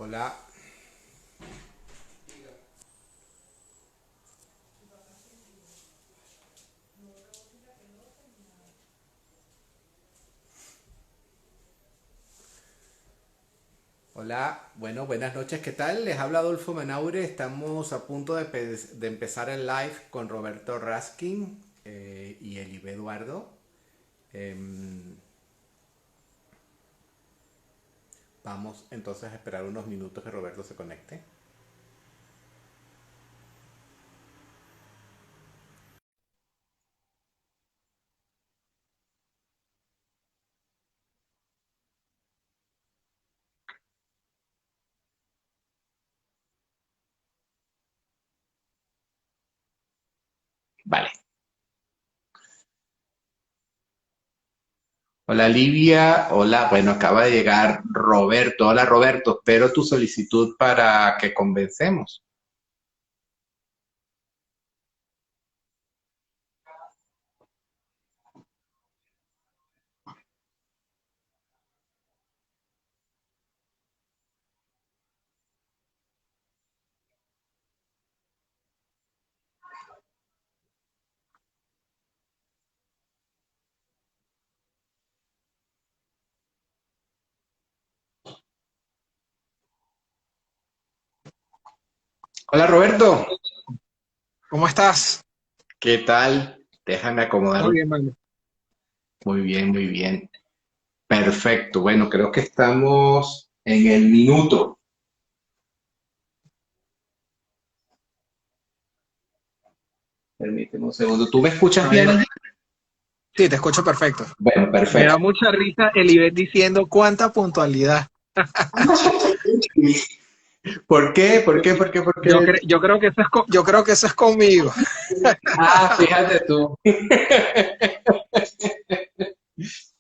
Hola, hola, bueno, buenas noches, ¿qué tal? Les habla Adolfo Menaure, estamos a punto de empezar el live con Roberto Raskin y Elibe Eduardo. Em, Vamos entonces a esperar unos minutos que Roberto se conecte. Vale. Hola Livia, hola, bueno, acaba de llegar Roberto. Hola Roberto, espero tu solicitud para que convencemos. Hola Roberto, ¿Cómo estás? ¿qué tal? Déjame acomodar. Muy bien, mano. Muy bien, muy bien. Perfecto. Bueno, creo que estamos en el minuto. Permíteme un segundo. ¿Tú me escuchas A bien ver, allí? sí, te escucho perfecto. Bueno, Me da perfecto. mucha risa el Ivette diciendo cuánta puntualidad. ¿Por qué? ¿Por qué? ¿Por qué? ¿Por qué? Yo creo que eso es yo creo que eso es conmigo. Ah, fíjate tú.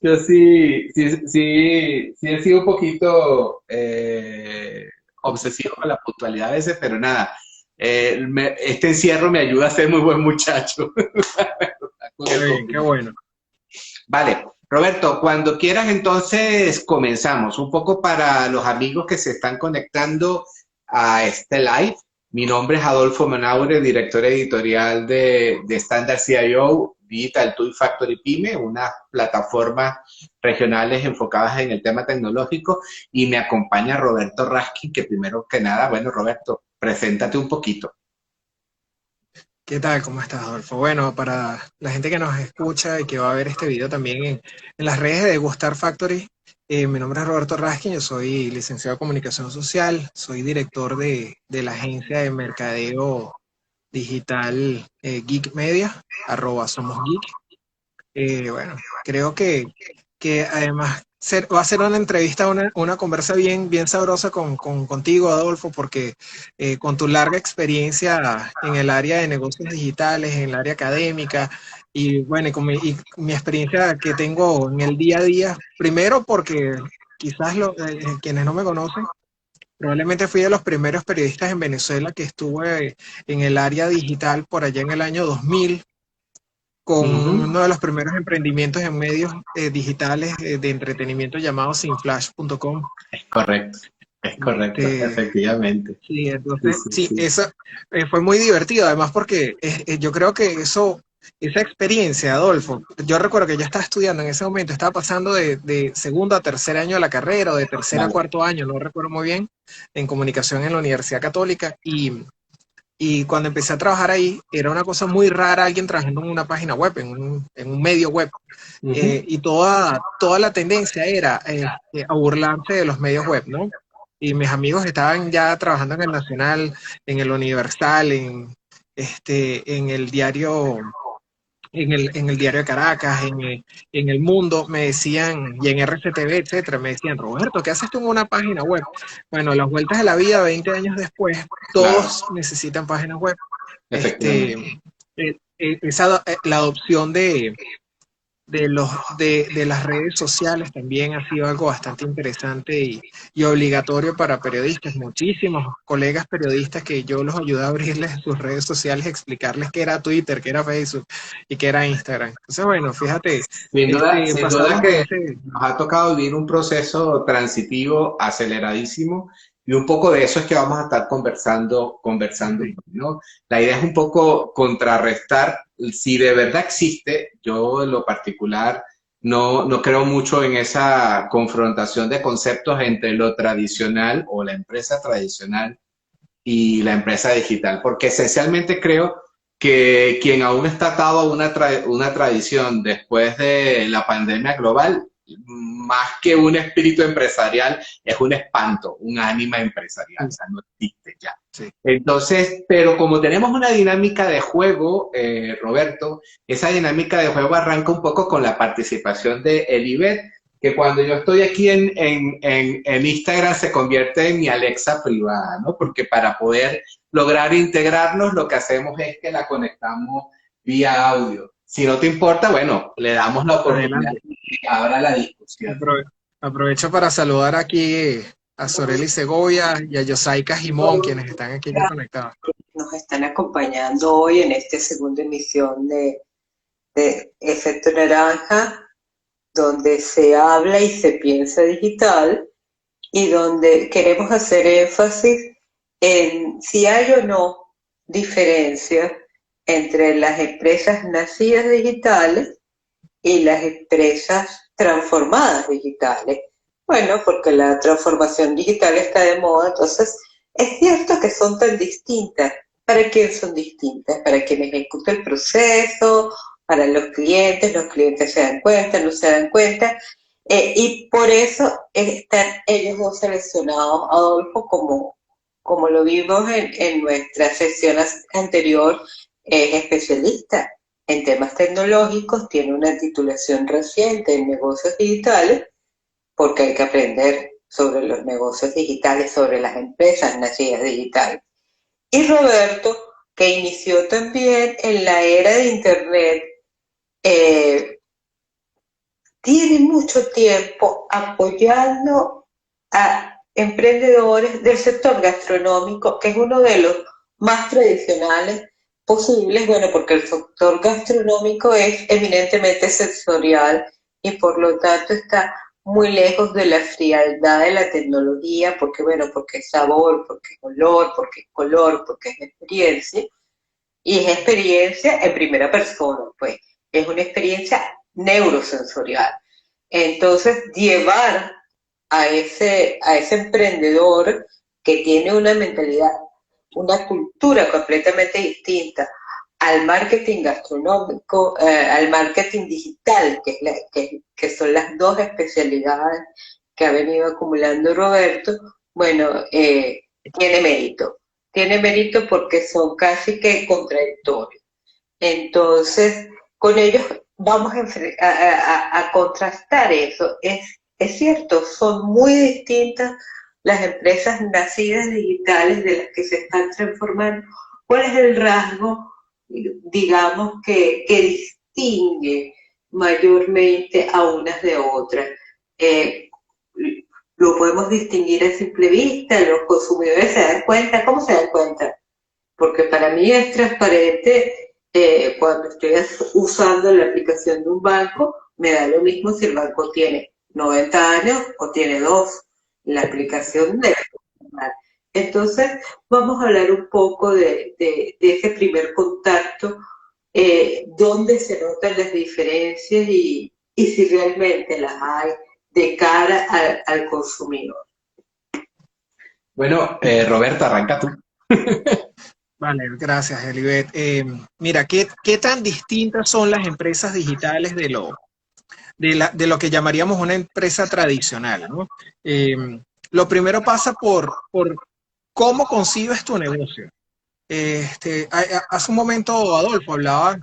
Yo sí he sido un poquito obsesivo con la puntualidad a veces, pero nada. Este encierro me ayuda a ser muy buen muchacho. Con Qué el bien, qué confinamiento. bueno. Vale, Roberto, cuando quieras entonces comenzamos. Un poco para los amigos que se están conectando a este live. Mi nombre es Adolfo Menaure, director editorial de Standard CIO, Digital Tool Factory Pyme, unas plataformas regionales enfocadas en el tema tecnológico, y me acompaña Roberto Raskin, que primero que nada, bueno, Roberto, preséntate un poquito. ¿Qué tal? ¿Cómo estás, Adolfo? Bueno, para la gente que nos escucha y que va a ver este video también en las redes de Gustar Factory, mi nombre es Roberto Raskin, yo soy licenciado en Comunicación Social, soy director de la agencia de mercadeo digital Geek Media, @somos geek. Bueno, creo que además va a ser una entrevista, una conversa bien sabrosa contigo, Adolfo, porque con tu larga experiencia en el área de negocios digitales, en el área académica, y bueno, y mi experiencia que tengo en el día a día, primero porque quizás quienes no me conocen, probablemente fui de los primeros periodistas en Venezuela que estuve en el área digital por allá en el año 2000 con Ujú. uno de los primeros emprendimientos en medios digitales de entretenimiento llamado sinflash.com. Es correcto, Este, efectivamente. sí, Sí, entonces, sí, sí, sí. eso fue muy divertido, además porque yo creo que esa experiencia, Adolfo, yo recuerdo que yo estaba estudiando en ese momento, estaba pasando de segundo a tercer año de la carrera, o de tercer a Vale. cuarto año, no recuerdo muy bien, en comunicación en la Universidad Católica, y cuando empecé a trabajar ahí, era una cosa muy rara alguien trabajando en una página web, en un medio web. Ujú. Y toda la tendencia era a burlarse de los medios web, ¿no? Y mis amigos estaban ya trabajando en el Nacional, en el Universal, en el diario, en el diario de Caracas, en El Mundo, me decían, y en RCTV, etcétera, me decían, Roberto, ¿qué haces tú en una página web? Bueno, las vueltas de la vida, 20 años después, Claro, todos necesitan páginas web. efectivamente. La adopción de las redes sociales también ha sido algo bastante interesante y obligatorio para periodistas. Muchísimos colegas periodistas que yo los ayudé a abrirles sus redes sociales, explicarles qué era Twitter, qué era Facebook y qué era Instagram. Entonces, bueno, fíjate, Sin duda pasamos de que ese... nos ha tocado vivir un proceso transitivo aceleradísimo y un poco de eso es que vamos a estar conversando hoy, ¿no? La idea es un poco contrarrestar si de verdad existe, yo en lo particular no creo mucho en esa confrontación de conceptos entre lo tradicional o la empresa tradicional y la empresa digital, porque esencialmente creo que quien aún está atado a una tradición después de la pandemia global, más que un espíritu empresarial, es un espanto, un ánima empresarial, o sea, no existe ya. Sí. Entonces, pero como tenemos una dinámica de juego, Roberto, esa dinámica de juego arranca un poco con la participación de Elibet, que cuando yo estoy aquí en Instagram se convierte en mi Alexa privada, ¿no? Porque para poder lograr integrarnos, lo que hacemos es que la conectamos vía audio. Si no te importa, bueno, le damos la oportunidad Adelante. de que abra la discusión. Aprovecho para saludar aquí a Soreli Segovia y a Yosaika Jimón, quienes están aquí ya conectados. Nos están acompañando hoy en esta segunda emisión de Efecto Naranja, donde se habla y se piensa digital y donde queremos hacer énfasis en si hay o no diferencia entre las empresas nacidas digitales y las empresas transformadas digitales. Bueno, porque la transformación digital está de moda, entonces es cierto que son tan distintas. ¿Para quién son distintas? Para quien ejecuta el proceso, para los clientes se dan cuenta, no se dan cuenta, y por eso están ellos dos seleccionados, Adolfo, como lo vimos en nuestra sesión anterior, es especialista en temas tecnológicos, tiene una titulación reciente en negocios digitales, porque hay que aprender sobre los negocios digitales, sobre las empresas nacidas digitales. Y Roberto, que inició también en la era de Internet, tiene mucho tiempo apoyando a emprendedores del sector gastronómico, que es uno de los más tradicionales posibles, bueno, porque el sector gastronómico es eminentemente sensorial y por lo tanto está muy lejos de la frialdad de la tecnología, porque bueno, porque es sabor, porque es olor, porque es color, porque es experiencia, y es experiencia en primera persona, pues, es una experiencia neurosensorial. Entonces, llevar a ese emprendedor que tiene una mentalidad, una cultura completamente distinta al marketing gastronómico, al marketing digital, que son las dos especialidades que ha venido acumulando Roberto, bueno, tiene mérito. Tiene mérito porque son casi que contradictorios. Entonces, con ellos vamos a contrastar eso. Es cierto, son muy distintas las empresas nacidas digitales de las que se están transformando. ¿Cuál es el rasgo, digamos, que distingue mayormente a unas de otras? Lo podemos distinguir a simple vista, los consumidores se dan cuenta. ¿Cómo se dan cuenta? Porque para mí es transparente. Cuando estoy usando la aplicación de un banco, me da lo mismo si el banco tiene 90 años o tiene 2. La aplicación debe funcionar. Entonces, vamos a hablar un poco de ese primer contacto, dónde se notan las diferencias y si realmente las hay de cara al consumidor. Bueno, Roberto, arranca tú. Vale, gracias, Elibet. Mira, ¿qué tan distintas son las empresas digitales de lo que llamaríamos una empresa tradicional, ¿no? Lo primero pasa por cómo concibes tu negocio. Hace un momento Adolfo hablaba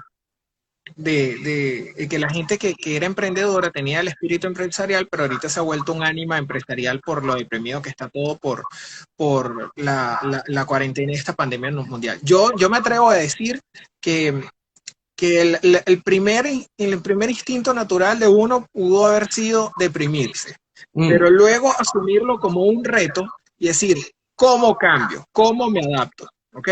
de que la gente que era emprendedora tenía el espíritu empresarial, pero ahorita se ha vuelto un ánima empresarial por lo deprimido que está todo por la cuarentena y esta pandemia mundial. Yo me atrevo a decir que que el primer instinto natural de uno pudo haber sido deprimirse, pero luego asumirlo como un reto y decir, ¿cómo cambio? ¿Cómo me adapto? ¿Ok?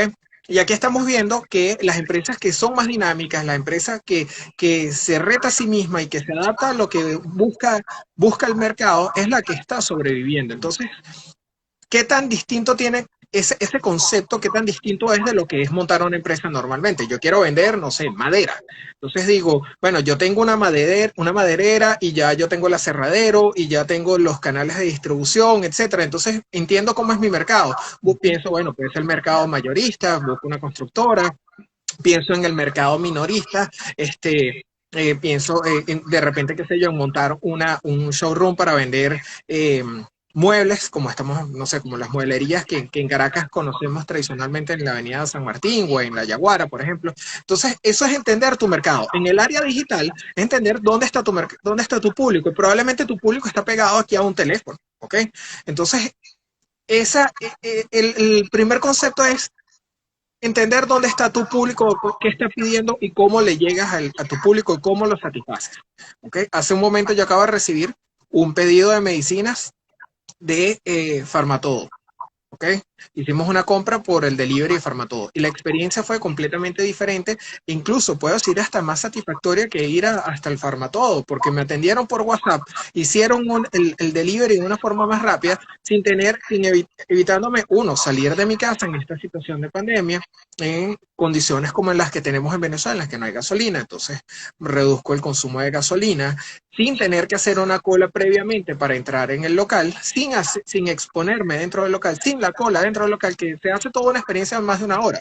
Y aquí estamos viendo que las empresas que son más dinámicas, la empresa que se reta a sí misma y que se adapta a lo que busca el mercado, es la que está sobreviviendo. Entonces, ¿qué tan distinto tiene ese concepto? ¿Qué tan distinto es de lo que es montar una empresa normalmente? Yo quiero vender, no sé, madera. Entonces digo, bueno, yo tengo una maderera y ya yo tengo el aserradero y ya tengo los canales de distribución, etcétera. Entonces entiendo cómo es mi mercado. Pienso, bueno, puede ser el mercado mayorista, busco una constructora, pienso en el mercado minorista, pienso de repente, qué sé yo, en montar un showroom para vender muebles, como estamos, no sé, como las mueblerías que en Caracas conocemos tradicionalmente en la Avenida San Martín o en la Yaguara, por ejemplo. Entonces, eso es entender tu mercado. En el área digital, entender dónde está dónde está tu público. Y probablemente tu público está pegado aquí a un teléfono, ¿ok? Entonces, el primer concepto es entender dónde está tu público, qué está pidiendo y cómo le llegas a tu público y cómo lo satisfaces. ¿Okay? Hace un momento yo acabo de recibir un pedido de medicinas de Farmatodo. ¿Okay? Hicimos una compra por el delivery de Farmatodo y la experiencia fue completamente diferente, incluso puedo decir hasta más satisfactoria que ir hasta el Farmatodo, porque me atendieron por WhatsApp, hicieron el delivery de una forma más rápida, evitándome, salir de mi casa en esta situación de pandemia, en condiciones como en las que tenemos en Venezuela, en las que no hay gasolina, entonces reduzco el consumo de gasolina, sin tener que hacer una cola previamente para entrar en el local, sin exponerme dentro del local, sin la cola dentro del local, que se hace toda una experiencia en más de una hora.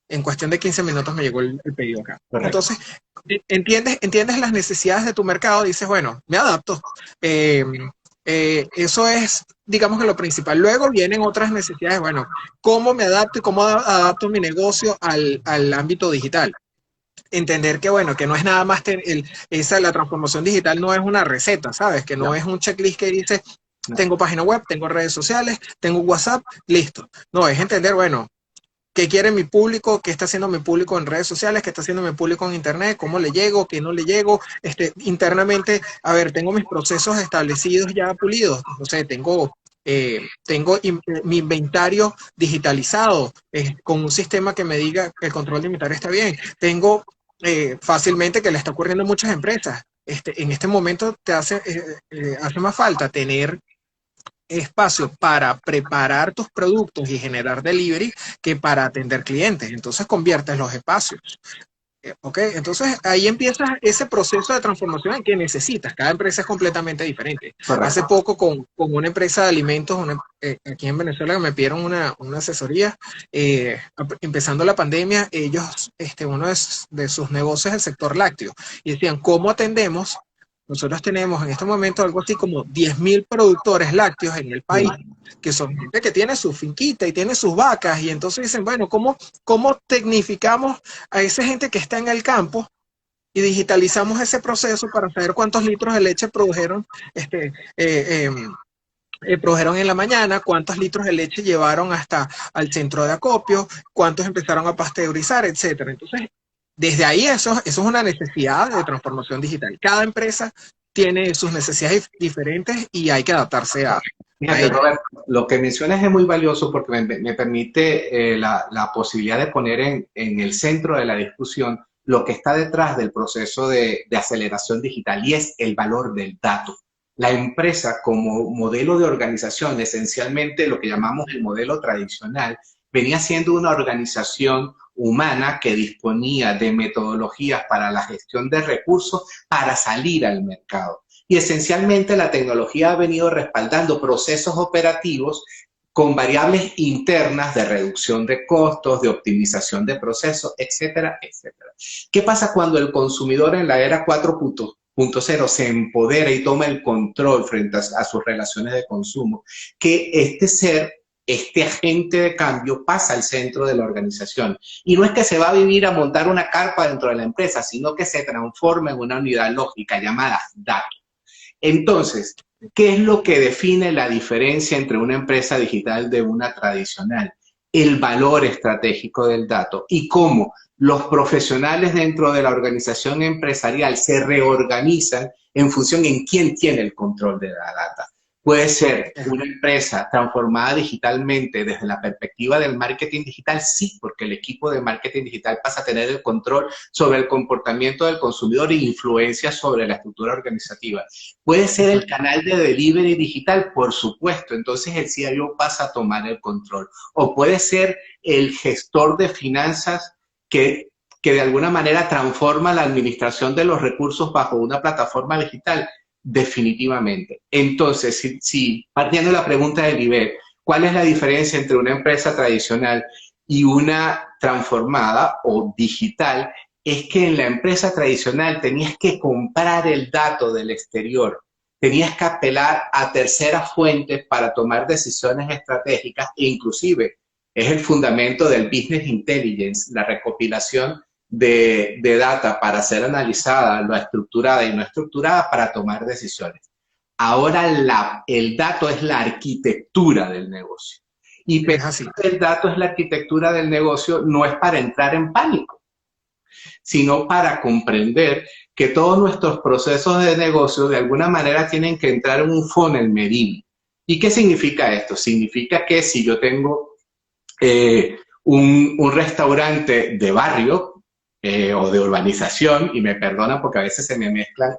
En cuestión de 15 minutos me llegó el pedido acá. Correcto. Entonces, entiendes las necesidades de tu mercado, dices, bueno, me adapto. Eso es, digamos que lo principal. Luego vienen otras necesidades, bueno, ¿cómo me adapto y cómo adapto mi negocio al ámbito digital? Entender que, bueno, que no es nada más la transformación digital no es una receta, ¿sabes? Que no es un checklist que dice, tengo página web, tengo redes sociales, tengo WhatsApp, listo. No, es entender, bueno, qué quiere mi público, qué está haciendo mi público en redes sociales, qué está haciendo mi público en internet, cómo le llego, qué no le llego, internamente, a ver, tengo mis procesos establecidos ya pulidos, no sé, tengo mi inventario digitalizado, con un sistema que me diga que el control de inventario está bien. Tengo fácilmente, que le está ocurriendo a muchas empresas. En este momento te hace más falta tener espacio para preparar tus productos y generar delivery que para atender clientes. Entonces conviertes los espacios. ¿Ok? Entonces ahí empieza ese proceso de transformación en que necesitas. Cada empresa es completamente diferente. Correcto. Hace poco con una empresa de alimentos, aquí en Venezuela, me pidieron una asesoría. Empezando la pandemia, ellos, uno de sus negocios es el sector lácteo. Y decían, ¿cómo atendemos? Nosotros tenemos en este momento algo así como 10.000 productores lácteos en el país, que son gente que tiene su finquita y tiene sus vacas, y entonces dicen, bueno, ¿cómo tecnificamos a esa gente que está en el campo y digitalizamos ese proceso para saber cuántos litros de leche produjeron en la mañana, cuántos litros de leche llevaron hasta al centro de acopio, cuántos empezaron a pasteurizar, etcétera? Entonces, desde ahí eso es una necesidad de transformación digital. Cada empresa tiene sus necesidades diferentes y hay que adaptarse a Fíjate, Robert, lo que mencionas es muy valioso porque me permite la posibilidad de poner en el centro de la discusión lo que está detrás del proceso de aceleración digital, y es el valor del dato. La empresa como modelo de organización, esencialmente lo que llamamos el modelo tradicional, venía siendo una organización humana que disponía de metodologías para la gestión de recursos para salir al mercado. Y esencialmente la tecnología ha venido respaldando procesos operativos con variables internas de reducción de costos, de optimización de procesos, etcétera, etcétera. ¿Qué pasa cuando el consumidor en la era 4.0 se empodera y toma el control frente a sus relaciones de consumo? Que este agente de cambio pasa al centro de la organización. Y no es que se va a vivir a montar una carpa dentro de la empresa, sino que se transforma en una unidad lógica llamada datos. Entonces, ¿qué es lo que define la diferencia entre una empresa digital de una tradicional? el valor estratégico del dato y cómo los profesionales dentro de la organización empresarial se reorganizan en función en quién tiene el control de la data. Puede ser una empresa transformada digitalmente desde la perspectiva del marketing digital, sí, porque el equipo de marketing digital pasa a tener el control sobre el comportamiento del consumidor e influencia sobre la estructura organizativa. Puede ser el canal de delivery digital, por supuesto, entonces el CIO pasa a tomar el control. O puede ser el gestor de finanzas que de alguna manera transforma la administración de los recursos bajo una plataforma digital. Definitivamente. Entonces, si partiendo de la pregunta de Libet, ¿cuál es la diferencia entre una empresa tradicional y una transformada o digital? Es que en la empresa tradicional tenías que comprar el dato del exterior, tenías que apelar a terceras fuentes para tomar decisiones estratégicas e inclusive es el fundamento del business intelligence, la recopilación de data para ser analizada, lo estructurada y no estructurada para tomar decisiones. Ahora el dato es la arquitectura del negocio. Y pensar que el dato es la arquitectura del negocio no es para entrar en pánico, sino para comprender que todos nuestros procesos de negocio de alguna manera tienen que entrar en un funnel medible. ¿Y qué significa esto? Significa que si yo tengo un restaurante de barrio, o de urbanización, y me perdonan porque a veces se me mezclan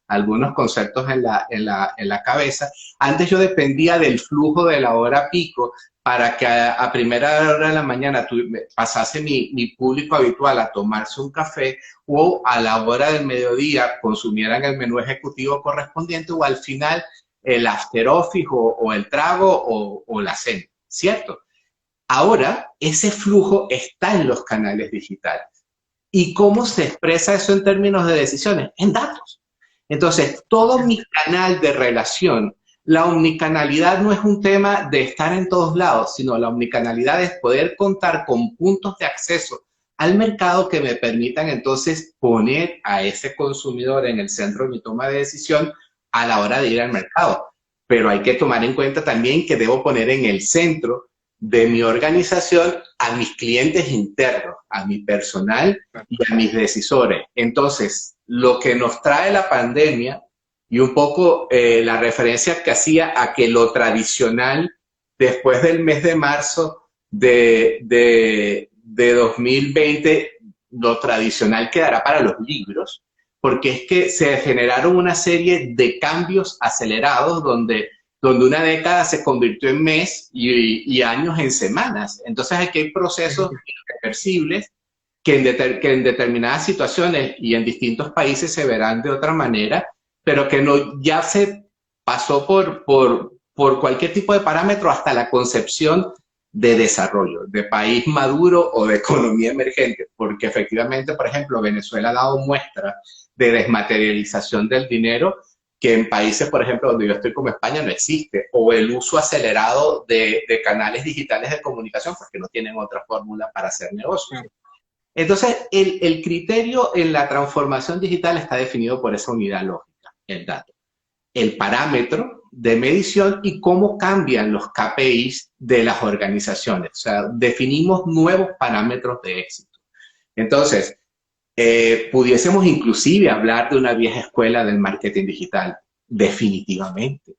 algunos conceptos en la cabeza. Antes yo dependía del flujo de la hora pico para que a primera hora de la mañana pasase mi público habitual a tomarse un café o a la hora del mediodía consumieran el menú ejecutivo correspondiente o al final el after office o el trago o la cena, ¿cierto? Ahora ese flujo está en los canales digitales. ¿Y cómo se expresa eso en términos de decisiones? En datos. Entonces, todo mi canal de relación, la omnicanalidad no es un tema de estar en todos lados, sino la omnicanalidad es poder contar con puntos de acceso al mercado que me permitan entonces poner a ese consumidor en el centro de mi toma de decisión a la hora de ir al mercado. Pero hay que tomar en cuenta también que debo poner en el centro de mi organización a mis clientes internos, a mi personal y a mis decisores. Entonces, lo que nos trae la pandemia y un poco la referencia que hacía a que lo tradicional, después del mes de marzo de 2020, lo tradicional quedará para los libros, porque es que se generaron una serie de cambios acelerados donde una década se convirtió en mes y años en semanas. Entonces aquí hay procesos irreversibles que en determinadas situaciones y en distintos países se verán de otra manera, pero que no, ya se pasó por cualquier tipo de parámetro hasta la concepción de desarrollo, de país maduro o de economía emergente, porque efectivamente, por ejemplo, Venezuela ha dado muestra de desmaterialización del dinero que en países, por ejemplo, donde yo estoy como España no existe, o el uso acelerado de canales digitales de comunicación porque no tienen otra fórmula para hacer negocios. Entonces, el criterio en la transformación digital está definido por esa unidad lógica, el dato, el parámetro de medición y cómo cambian los KPIs de las organizaciones. O sea, definimos nuevos parámetros de éxito. Entonces, pudiésemos inclusive hablar de una vieja escuela del marketing digital, definitivamente.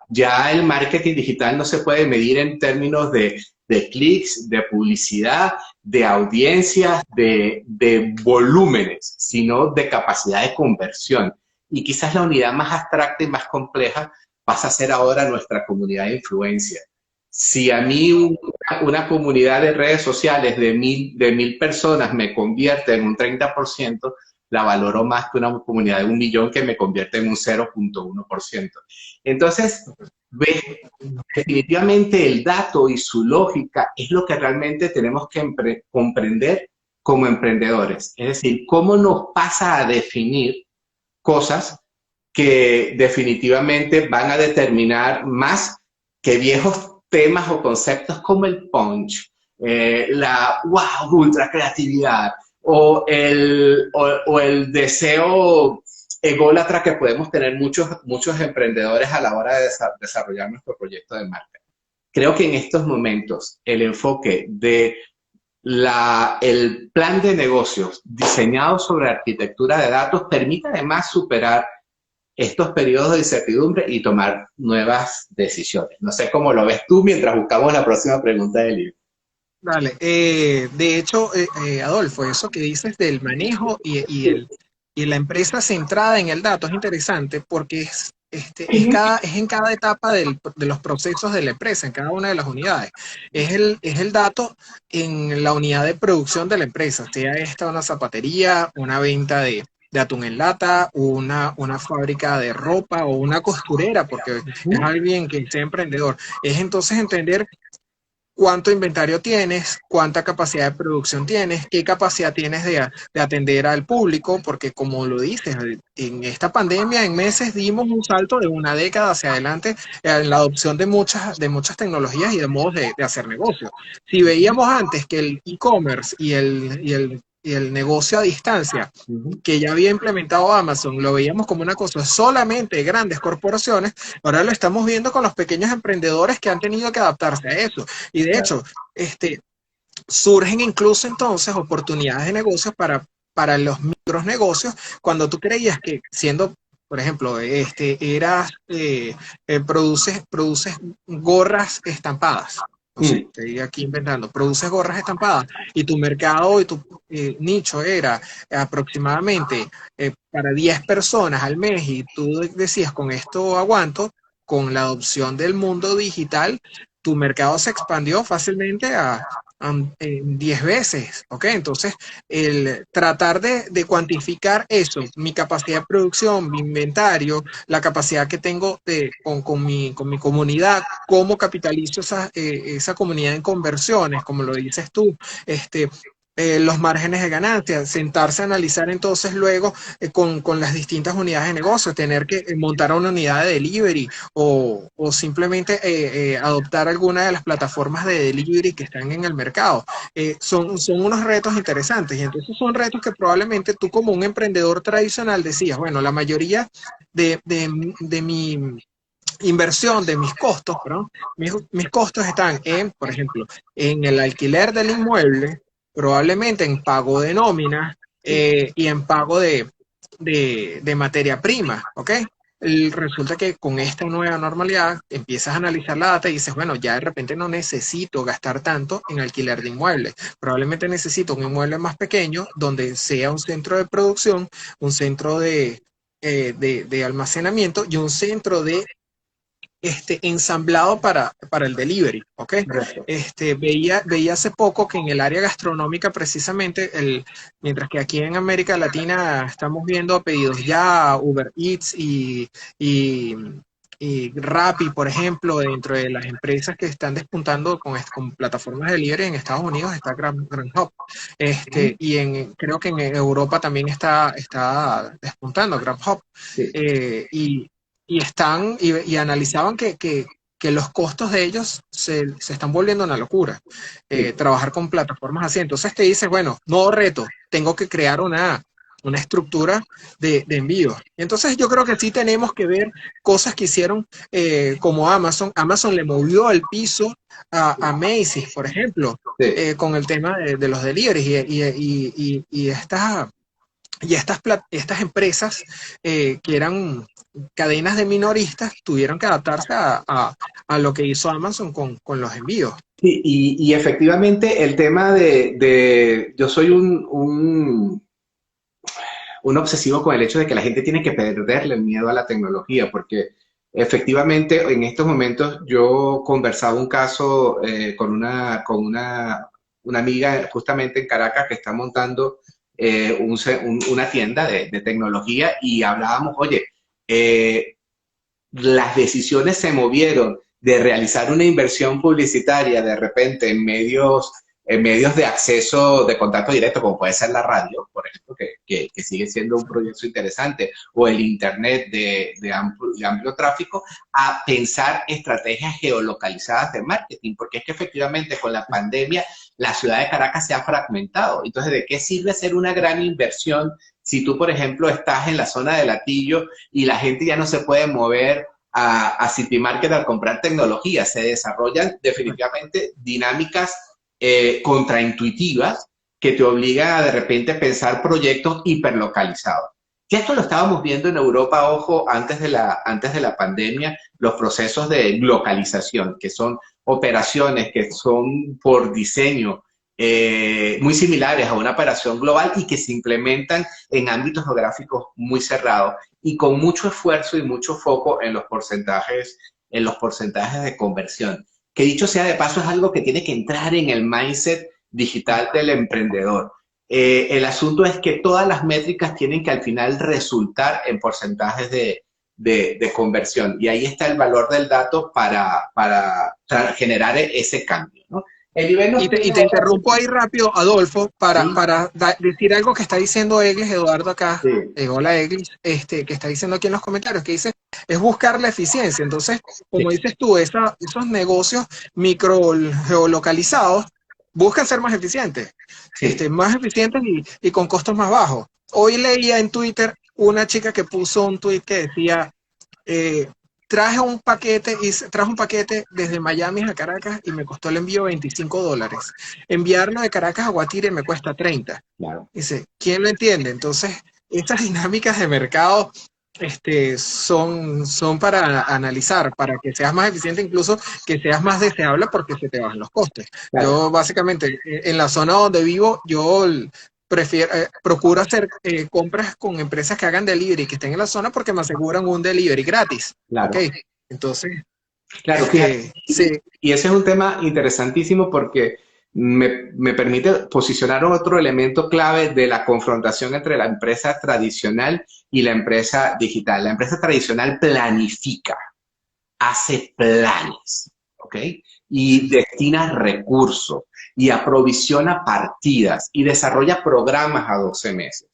Ya el marketing digital no se puede medir en términos de clics, de publicidad, de audiencias, de volúmenes, sino de capacidad de conversión. Y quizás la unidad más abstracta y más compleja pasa a ser ahora nuestra comunidad de influencia. Si a mí una comunidad de redes sociales de mil personas me convierte en un 30%, la valoro más que una comunidad de 1 millón que me convierte en un 0.1%. Entonces, definitivamente el dato y su lógica es lo que realmente tenemos que comprender como emprendedores. Es decir, cómo nos pasa a definir cosas que definitivamente van a determinar más que viejos temas o conceptos como el punch, la wow, ultra creatividad o el deseo ególatra que podemos tener muchos emprendedores a la hora de desarrollar nuestro proyecto de marca. creo que en estos momentos el enfoque de el plan de negocios diseñado sobre arquitectura de datos permite además superar estos periodos de incertidumbre y tomar nuevas decisiones. No sé cómo lo ves tú mientras buscamos la próxima pregunta del libro. Dale, de hecho, Adolfo, eso que dices del manejo y la empresa centrada en el dato es interesante porque es en cada etapa de los procesos de la empresa, en cada una de las unidades. Es el dato en la unidad de producción de la empresa, sea esta una zapatería, una venta de atún en lata, una fábrica de ropa o una costurera, porque es alguien que sea emprendedor. Es entonces entender cuánto inventario tienes, cuánta capacidad de producción tienes, qué capacidad tienes de atender al público, porque como lo dices, en esta pandemia en meses dimos un salto de una década hacia adelante en la adopción de muchas tecnologías y de modos de hacer negocios. Si veíamos antes que el e-commerce y el negocio a distancia que ya había implementado Amazon, lo veíamos como una cosa solamente de grandes corporaciones, ahora lo estamos viendo con los pequeños emprendedores que han tenido que adaptarse a eso. Y de hecho, surgen incluso entonces oportunidades de negocios para los micronegocios cuando tú creías que siendo, por ejemplo, produces gorras estampadas. No sé, estoy aquí inventando, produces gorras estampadas y tu mercado y tu nicho era aproximadamente para 10 personas al mes y tú decías con esto aguanto, con la adopción del mundo digital, tu mercado se expandió fácilmente a 10 veces, ¿ok? Entonces, el tratar de cuantificar eso, mi capacidad de producción, mi inventario, la capacidad que tengo con mi comunidad, cómo capitalizo esa comunidad en conversiones, como lo dices tú, los márgenes de ganancia, sentarse a analizar entonces luego con las distintas unidades de negocio, tener que montar una unidad de delivery o simplemente adoptar alguna de las plataformas de delivery que están en el mercado. Son unos retos interesantes y entonces son retos que probablemente tú como un emprendedor tradicional decías, bueno, la mayoría de mi inversión, de mis costos, perdón, mis costos están en, por ejemplo, en el alquiler del inmueble, probablemente en pago de nómina y en pago de materia prima, ¿ok? Resulta que con esta nueva normalidad empiezas a analizar la data y dices, bueno, ya de repente no necesito gastar tanto en alquiler de inmuebles. Probablemente necesito un inmueble más pequeño donde sea un centro de producción, un centro de almacenamiento y un centro de ensamblado para el delivery, ¿ok? Veía hace poco que en el área gastronómica precisamente, mientras que aquí en América Latina estamos viendo pedidos ya, Uber Eats y Rappi, por ejemplo, dentro de las empresas que están despuntando con plataformas de delivery en Estados Unidos está Grubhub. Creo que en Europa también está despuntando Grubhub. Sí. Y analizaban que los costos de ellos se están volviendo una locura. Trabajar con plataformas así. Entonces te dices, bueno, nuevo reto, tengo que crear una estructura de envío. Entonces yo creo que sí tenemos que ver cosas que hicieron como Amazon. Amazon le movió el piso a Macy's, por ejemplo, con el tema de los deliveries y estas empresas que eran cadenas de minoristas tuvieron que adaptarse a lo que hizo Amazon con los envíos. Sí, y efectivamente el tema yo soy un obsesivo con el hecho de que la gente tiene que perderle el miedo a la tecnología, porque efectivamente en estos momentos yo conversaba un caso con una amiga justamente en Caracas que está montando una tienda de tecnología y hablábamos, oye, las decisiones se movieron de realizar una inversión publicitaria de repente en medios de acceso de contacto directo, como puede ser la radio, por ejemplo, que sigue siendo un proyecto interesante, o el Internet de amplio tráfico, a pensar estrategias geolocalizadas de marketing, porque es que efectivamente con la pandemia la ciudad de Caracas se ha fragmentado. Entonces, ¿de qué sirve hacer una gran inversión si tú, por ejemplo, estás en la zona de Latillo y la gente ya no se puede mover a City Market al comprar tecnología. Se desarrollan definitivamente dinámicas contraintuitivas que te obligan a de repente pensar proyectos hiperlocalizados. Ya esto lo estábamos viendo en Europa, ojo, antes de la pandemia, los procesos de localización, que son operaciones que son por diseño muy similares a una operación global y que se implementan en ámbitos geográficos muy cerrados y con mucho esfuerzo y mucho foco en los porcentajes de conversión. Que dicho sea de paso, es algo que tiene que entrar en el mindset digital del emprendedor. El asunto es que todas las métricas tienen que al final resultar en porcentajes de conversión. Y ahí está el valor del dato para generar ese cambio, ¿no? Y te interrumpo ahí rápido, Adolfo, Sí, para decir algo que está diciendo Eglis, Eduardo acá, sí, hola Eglis, que está diciendo aquí en los comentarios, que dice, es buscar la eficiencia. Entonces, como dices tú, esos negocios micro geolocalizados buscan ser más eficientes, sí, más eficientes y con costos más bajos. Hoy leía en Twitter una chica que puso un tweet que decía, eh, traje un paquete desde Miami a Caracas y me costó el envío $25. Enviarlo de Caracas a Guatire me cuesta 30. claro. Dice, ¿quién lo entiende? Entonces, estas dinámicas de mercado son para analizar, para que seas más eficiente, incluso que seas más deseable porque se te bajan los costes. Claro. Yo básicamente, en la zona donde vivo, yo procuro hacer compras con empresas que hagan delivery, que estén en la zona porque me aseguran un delivery gratis. ¿Ok? Claro. Entonces, Claro, fíjate, sí, y ese es un tema interesantísimo porque me permite posicionar otro elemento clave de la confrontación entre la empresa tradicional y la empresa digital. La empresa tradicional planifica, hace planes, ¿ok? Y destina recursos y aprovisiona partidas y desarrolla programas a 12 meses.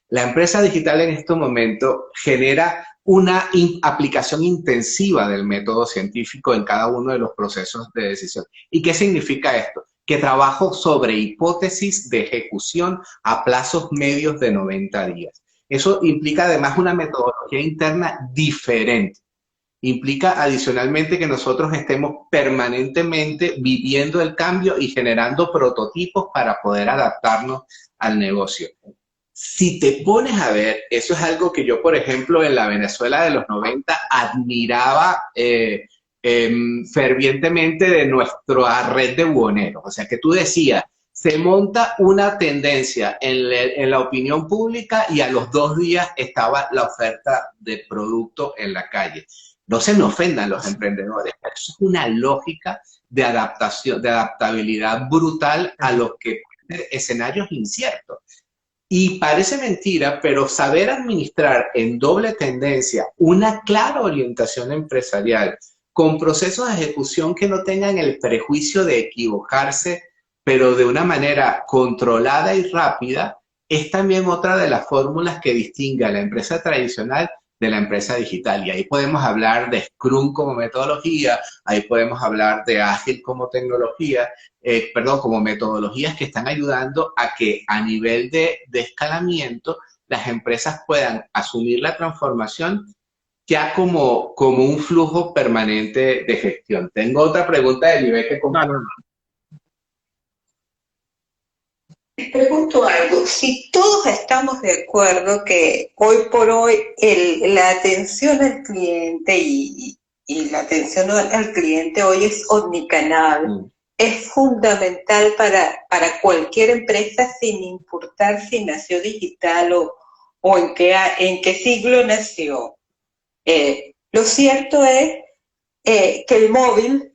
La empresa digital en este momento genera una aplicación intensiva del método científico en cada uno de los procesos de decisión. ¿Y qué significa esto? Que trabajo sobre hipótesis de ejecución a plazos medios de 90 días. Eso implica además una metodología interna diferente. Implica adicionalmente que nosotros estemos permanentemente viviendo el cambio y generando prototipos para poder adaptarnos al negocio. Si te pones a ver, eso es algo que yo, por ejemplo, en la Venezuela de los 90 admiraba fervientemente de nuestra red de buhoneros. O sea, que tú decías, se monta una tendencia en la opinión pública y a los 2 días estaba la oferta de producto en la calle. No se me ofendan los emprendedores, pero eso es una lógica de adaptación, de adaptabilidad brutal a los que pueden ser escenarios inciertos. Y parece mentira, pero saber administrar en doble tendencia una clara orientación empresarial con procesos de ejecución que no tengan el prejuicio de equivocarse, pero de una manera controlada y rápida, es también otra de las fórmulas que distingue a la empresa tradicional de la empresa digital. Y ahí podemos hablar de Scrum como metodología, ahí podemos hablar de Ágil como tecnología, como metodologías que están ayudando a que a nivel de escalamiento las empresas puedan asumir la transformación ya como un flujo permanente de gestión. Tengo otra pregunta de nivel que vale. Les pregunto algo, si todos estamos de acuerdo que hoy por hoy la atención al cliente y la atención al cliente hoy es omnicanal, es fundamental para cualquier empresa sin importar si nació digital o en qué siglo nació. Lo cierto es que el móvil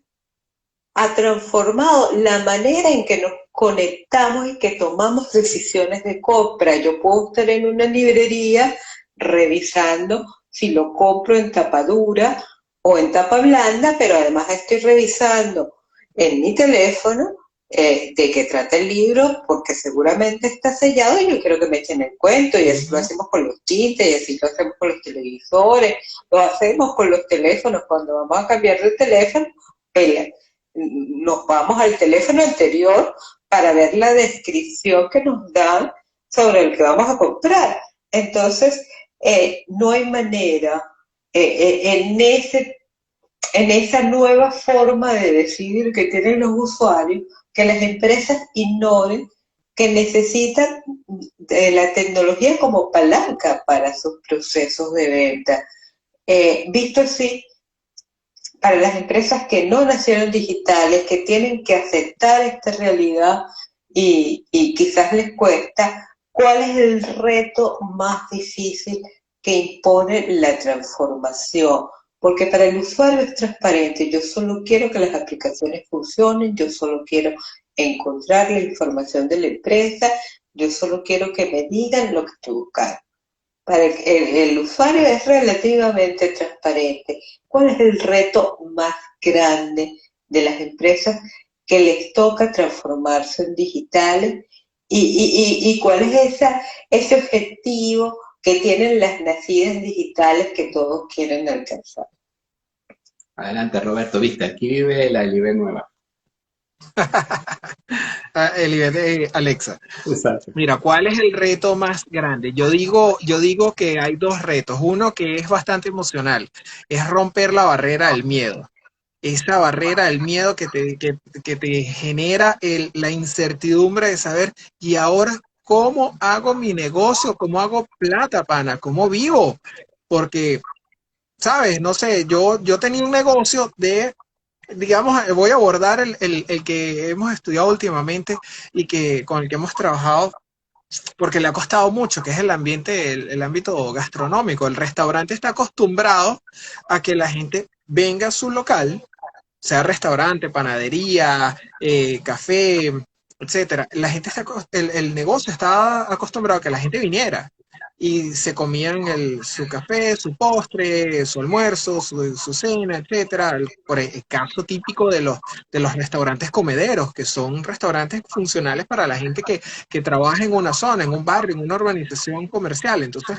ha transformado la manera en que nos conectamos y que tomamos decisiones de compra. Yo puedo estar en una librería revisando si lo compro en tapa dura o en tapa blanda, pero además estoy revisando en mi teléfono de qué trata el libro, porque seguramente está sellado y yo quiero que me echen el cuento, y así lo hacemos con los tintes, y así lo hacemos con los televisores, lo hacemos con los teléfonos. Cuando vamos a cambiar de teléfono, nos vamos al teléfono anterior para ver la descripción que nos dan sobre el que vamos a comprar. Entonces, no hay manera en esa nueva forma de decidir que tienen los usuarios, que las empresas ignoren que necesitan de la tecnología como palanca para sus procesos de venta. Visto así, para las empresas que no nacieron digitales, que tienen que aceptar esta realidad y quizás les cuesta, ¿cuál es el reto más difícil que impone la transformación? Porque para el usuario es transparente, yo solo quiero que las aplicaciones funcionen, yo solo quiero encontrar la información de la empresa, yo solo quiero que me digan lo que estoy buscando. Para el usuario es relativamente transparente. ¿Cuál es el reto más grande de las empresas que les toca transformarse en digitales? ¿Y cuál es ese objetivo que tienen las nacidas digitales que todos quieren alcanzar? Adelante, Roberto, viste, aquí vive la Libre Nueva. El nivel de Alexa. Exacto. Mira, ¿cuál es el reto más grande? Yo digo que hay dos retos. Uno que es bastante emocional, es romper la barrera del miedo. Esa barrera del miedo que te genera la incertidumbre de saber, y ahora, ¿cómo hago mi negocio? ¿Cómo hago plata, pana? ¿Cómo vivo? Porque, ¿sabes? No sé, yo tenía un negocio de, digamos, voy a abordar el que hemos estudiado últimamente y con el que hemos trabajado porque le ha costado mucho, que es el ambiente, el ámbito gastronómico. El restaurante está acostumbrado a que la gente venga a su local, sea restaurante, panadería, café, etcétera. La gente el negocio está acostumbrado a que la gente viniera y se comían su café, su postre, su almuerzo, su cena, etcétera. Por el caso típico de los restaurantes comederos, que son restaurantes funcionales para la gente que trabaja en una zona, en un barrio, en una urbanización comercial. Entonces,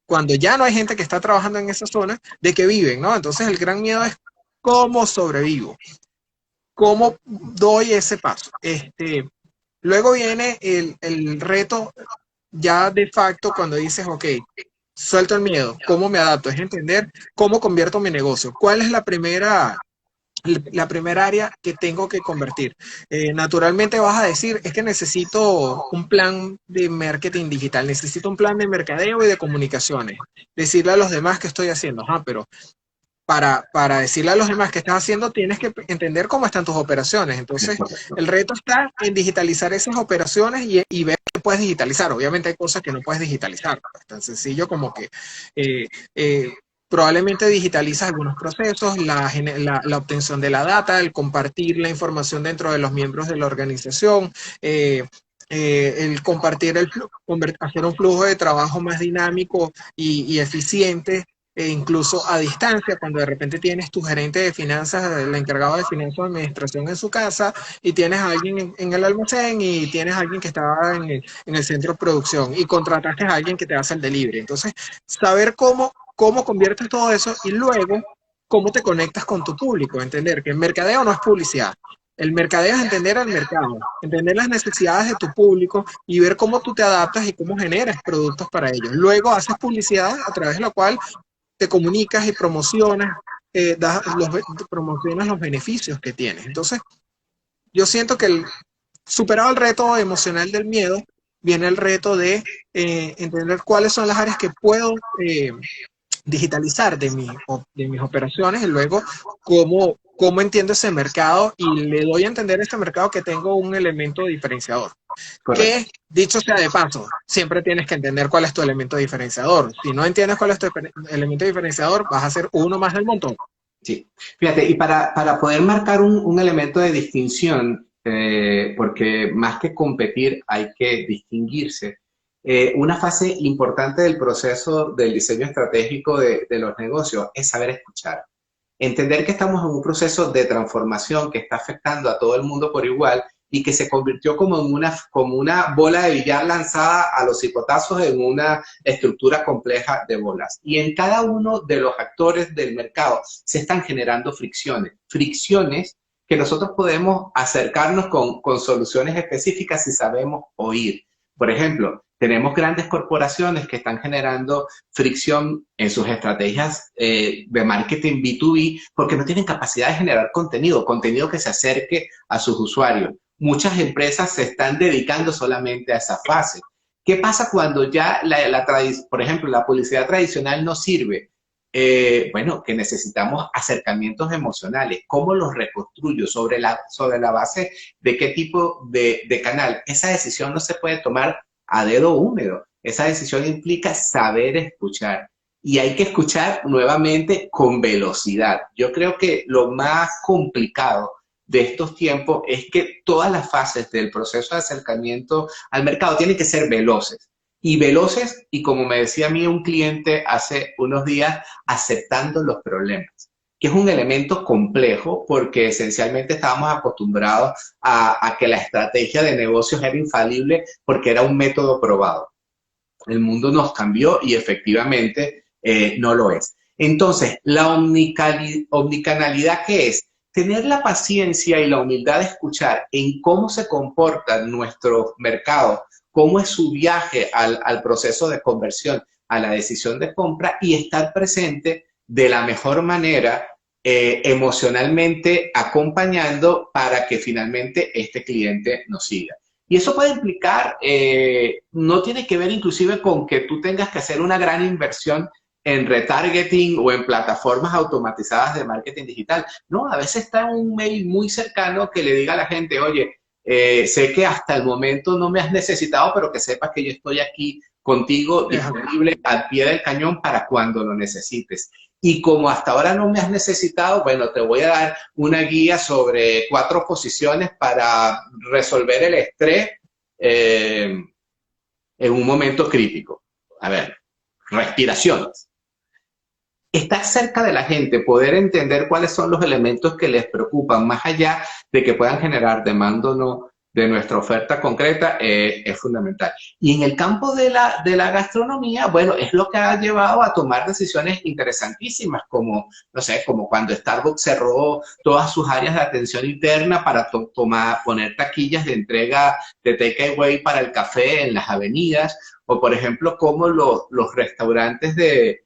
cuando ya no hay gente que está trabajando en esa zona, ¿de qué viven, no? Entonces, el gran miedo es cómo sobrevivo, cómo doy ese paso. Luego viene el reto ya de facto cuando dices, ok, suelto el miedo, ¿cómo me adapto? Es entender cómo convierto mi negocio. ¿Cuál es la primera área que tengo que convertir? Naturalmente vas a decir, es que necesito un plan de marketing digital, necesito un plan de mercadeo y de comunicaciones. Decirle a los demás qué estoy haciendo. Pero para decirle a los demás qué estás haciendo, tienes que entender cómo están tus operaciones. Entonces, el reto está en digitalizar esas operaciones y ver qué puedes digitalizar. Obviamente hay cosas que no puedes digitalizar. Es tan sencillo como que eh, eh, probablemente digitalizas algunos procesos, la obtención de la data, el compartir la información dentro de los miembros de la organización, el compartir, hacer un flujo de trabajo más dinámico y eficiente, incluso a distancia, cuando de repente tienes tu gerente de finanzas, el encargado de finanzas o administración en su casa, y tienes a alguien en el almacén y tienes a alguien que está en el centro de producción y contrataste a alguien que te hace el delivery. Entonces, saber cómo conviertes todo eso y luego cómo te conectas con tu público, entender que el mercadeo no es publicidad. El mercadeo es entender al mercado, entender las necesidades de tu público y ver cómo tú te adaptas y cómo generas productos para ellos. Luego haces publicidad a través de la cual te comunicas y promocionas, promocionas los beneficios que tienes. Entonces, yo siento que superado el reto emocional del miedo, viene el reto de entender cuáles son las áreas que puedo digitalizar de mis operaciones y luego cómo entiendo ese mercado y le doy a entender a este mercado que tengo un elemento diferenciador. Correcto. Que, dicho sea de paso, siempre tienes que entender cuál es tu elemento diferenciador. Si no entiendes cuál es tu elemento diferenciador, vas a ser uno más del montón. Sí, fíjate, y para poder marcar un elemento de distinción, porque más que competir hay que distinguirse, una fase importante del proceso del diseño estratégico de los negocios es saber escuchar. Entender que estamos en un proceso de transformación que está afectando a todo el mundo por igual y que se convirtió como una bola de billar lanzada a los cipotazos en una estructura compleja de bolas. Y en cada uno de los actores del mercado se están generando fricciones que nosotros podemos acercarnos con soluciones específicas si sabemos oír. Por ejemplo, Tenemos grandes corporaciones que están generando fricción en sus estrategias de marketing B2B porque no tienen capacidad de generar contenido que se acerque a sus usuarios. Muchas empresas se están dedicando solamente a esa fase. ¿Qué pasa cuando ya, por ejemplo, la publicidad tradicional no sirve? Bueno, que necesitamos acercamientos emocionales. ¿Cómo los reconstruyo? ¿Sobre la base de qué tipo de canal? Esa decisión no se puede tomar a dedo húmedo. Esa decisión implica saber escuchar. Y hay que escuchar nuevamente con velocidad. Yo creo que lo más complicado de estos tiempos es que todas las fases del proceso de acercamiento al mercado tienen que ser veloces. Y como me decía a mí un cliente hace unos días, aceptando los problemas, que es un elemento complejo porque esencialmente estábamos acostumbrados a que la estrategia de negocios era infalible porque era un método probado. El mundo nos cambió y efectivamente no lo es. Entonces, la omnicanalidad, ¿qué es? Tener la paciencia y la humildad de escuchar en cómo se comportan nuestros mercados, cómo es su viaje al proceso de conversión, a la decisión de compra y estar presente de la mejor manera emocionalmente acompañando para que finalmente este cliente nos siga. Y eso puede implicar, no tiene que ver inclusive con que tú tengas que hacer una gran inversión en retargeting o en plataformas automatizadas de marketing digital. No, a veces está un mail muy cercano que le diga a la gente, oye, sé que hasta el momento no me has necesitado, pero que sepas que yo estoy aquí contigo, disponible al pie del cañón para cuando lo necesites. Y como hasta ahora no me has necesitado, bueno, te voy a dar una guía sobre 4 posiciones para resolver el estrés en un momento crítico. A ver, respiraciones. Estar cerca de la gente, poder entender cuáles son los elementos que les preocupan, más allá de que puedan generar demanda o no de nuestra oferta concreta, es fundamental. Y en el campo de la gastronomía, bueno, es lo que ha llevado a tomar decisiones interesantísimas, como, no sé, como cuando Starbucks cerró todas sus áreas de atención interna para poner taquillas de entrega de takeaway para el café en las avenidas, o por ejemplo, como los restaurantes de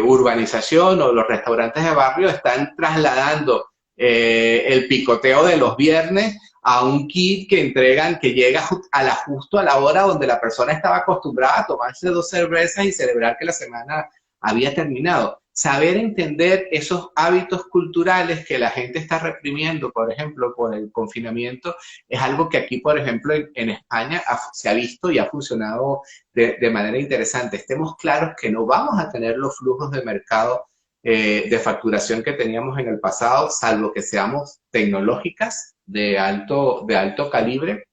urbanización o los restaurantes de barrio están trasladando el picoteo de los viernes a un kit que entregan, que llega justo a la hora donde la persona estaba acostumbrada a tomarse 2 cervezas y celebrar que la semana había terminado. Saber entender esos hábitos culturales que la gente está reprimiendo, por ejemplo, por el confinamiento, es algo que aquí, por ejemplo, en España se ha visto y ha funcionado de manera interesante. Estemos claros que no vamos a tener los flujos de mercado de facturación que teníamos en el pasado, salvo que seamos tecnológicas de alto calibre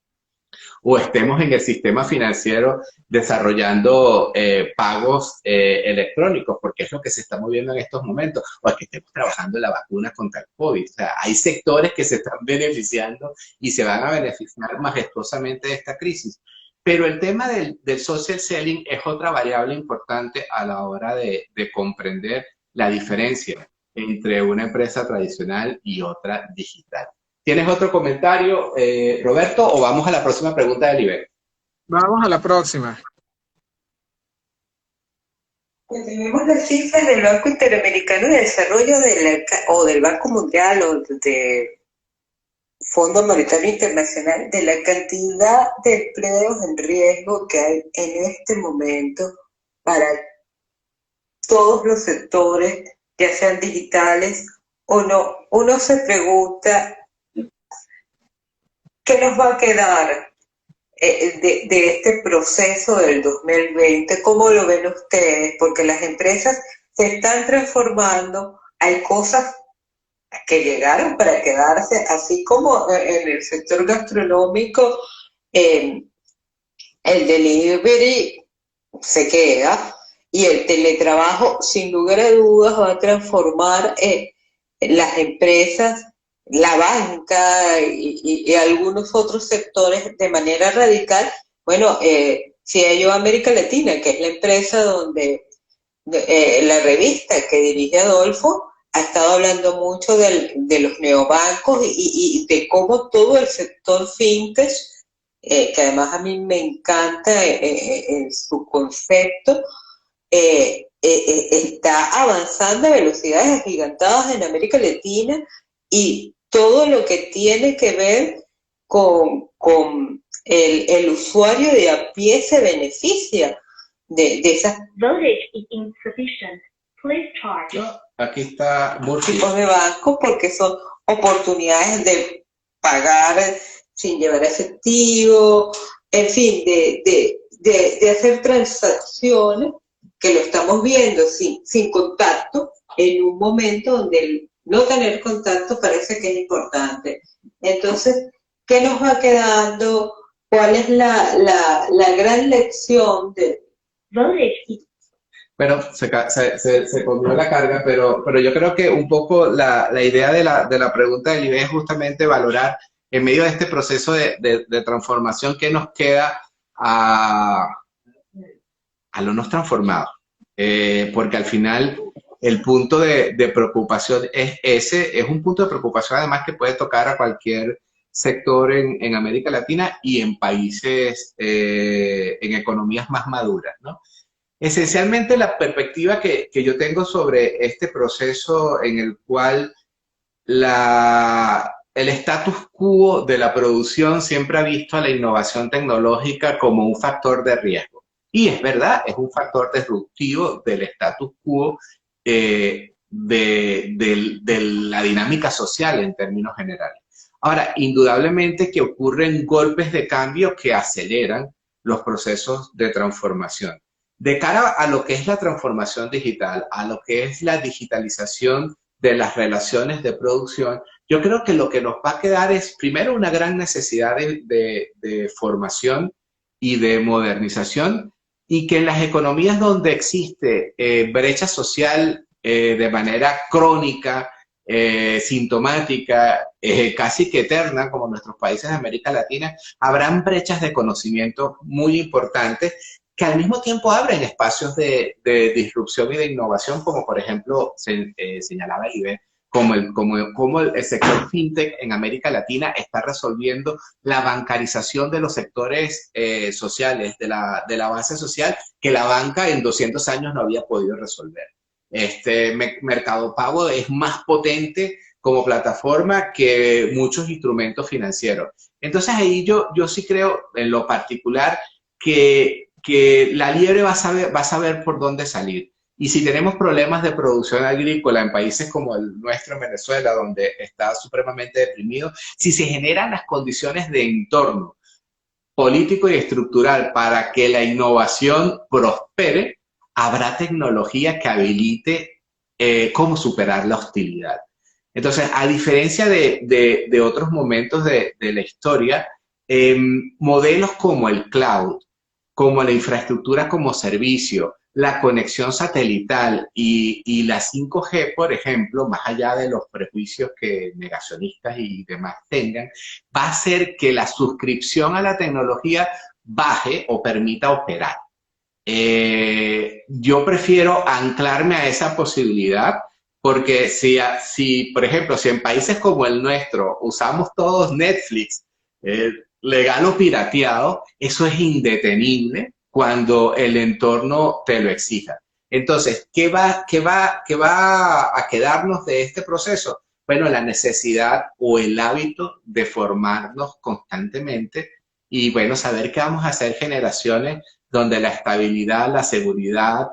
o estemos en el sistema financiero desarrollando pagos electrónicos, porque es lo que se está moviendo en estos momentos, o es que estemos trabajando en la vacuna contra el COVID. O sea, hay sectores que se están beneficiando y se van a beneficiar majestuosamente de esta crisis. Pero el tema del social selling es otra variable importante a la hora de comprender la diferencia entre una empresa tradicional y otra digital. ¿Tienes otro comentario, Roberto, o vamos a la próxima pregunta de Liber? Vamos a la próxima. Tenemos las cifras del Banco Interamericano de Desarrollo o del Banco Mundial o del Fondo Monetario Internacional de la cantidad de empleos en riesgo que hay en este momento para todos los sectores, ya sean digitales o no. Uno se pregunta, ¿qué nos va a quedar de este proceso del 2020? ¿Cómo lo ven ustedes? Porque las empresas se están transformando, hay cosas que llegaron para quedarse, así como en el sector gastronómico, el delivery se queda y el teletrabajo sin lugar a dudas va a transformar las empresas, la banca y algunos otros sectores de manera radical. Bueno, CIO América Latina, que es la empresa donde la revista que dirige Adolfo, ha estado hablando mucho de los neobancos y de cómo todo el sector fintech que además a mí me encanta en su concepto, está avanzando a velocidades agigantadas en América Latina y todo lo que tiene que ver con el usuario de a pie se beneficia de esas Voltage is insufficient. Please charge. Aquí está tipos de bancos porque son oportunidades de pagar sin llevar efectivo, en fin, de hacer transacciones que lo estamos viendo sin contacto en un momento donde el no tener contacto parece que es importante. Entonces, ¿qué nos va quedando? ¿Cuál es la gran lección de Voltage? Bueno, se comió la carga, pero yo creo que un poco la idea de la pregunta del IBE es justamente valorar en medio de este proceso de transformación qué nos queda a lo no transformado. Porque al final el punto de preocupación es ese, es un punto de preocupación además que puede tocar a cualquier sector en América Latina y en países, en economías más maduras, ¿no? Esencialmente la perspectiva que yo tengo sobre este proceso en el cual el status quo de la producción siempre ha visto a la innovación tecnológica como un factor de riesgo. Y es verdad, es un factor disruptivo del status quo de la dinámica social en términos generales. Ahora, indudablemente que ocurren golpes de cambio que aceleran los procesos de transformación. De cara a lo que es la transformación digital, a lo que es la digitalización de las relaciones de producción, yo creo que lo que nos va a quedar es primero una gran necesidad de formación y de modernización, y que en las economías donde existe brecha social de manera crónica, sintomática, casi que eterna, como nuestros países de América Latina, habrán brechas de conocimiento muy importantes que al mismo tiempo abren espacios de disrupción y de innovación, como por ejemplo señalaba el IBE, como el sector fintech en América Latina está resolviendo la bancarización de los sectores sociales, de la base social, que la banca en 200 años no había podido resolver. Mercado Pago es más potente como plataforma que muchos instrumentos financieros. Entonces ahí yo sí creo en lo particular que la liebre va a saber por dónde salir. Y si tenemos problemas de producción agrícola en países como el nuestro, en Venezuela, donde está supremamente deprimido, si se generan las condiciones de entorno político y estructural para que la innovación prospere, habrá tecnología que habilite cómo superar la hostilidad. Entonces, a diferencia de otros momentos de la historia, modelos como el cloud, como la infraestructura como servicio, la conexión satelital y la 5G, por ejemplo, más allá de los prejuicios que negacionistas y demás tengan, va a hacer que la suscripción a la tecnología baje o permita operar. Yo prefiero anclarme a esa posibilidad porque si, por ejemplo, si en países como el nuestro usamos todos Netflix, legal o pirateado, eso es indetenible cuando el entorno te lo exija. Entonces, ¿qué va a quedarnos de este proceso? Bueno, la necesidad o el hábito de formarnos constantemente y, bueno, saber que vamos a ser generaciones donde la estabilidad, la seguridad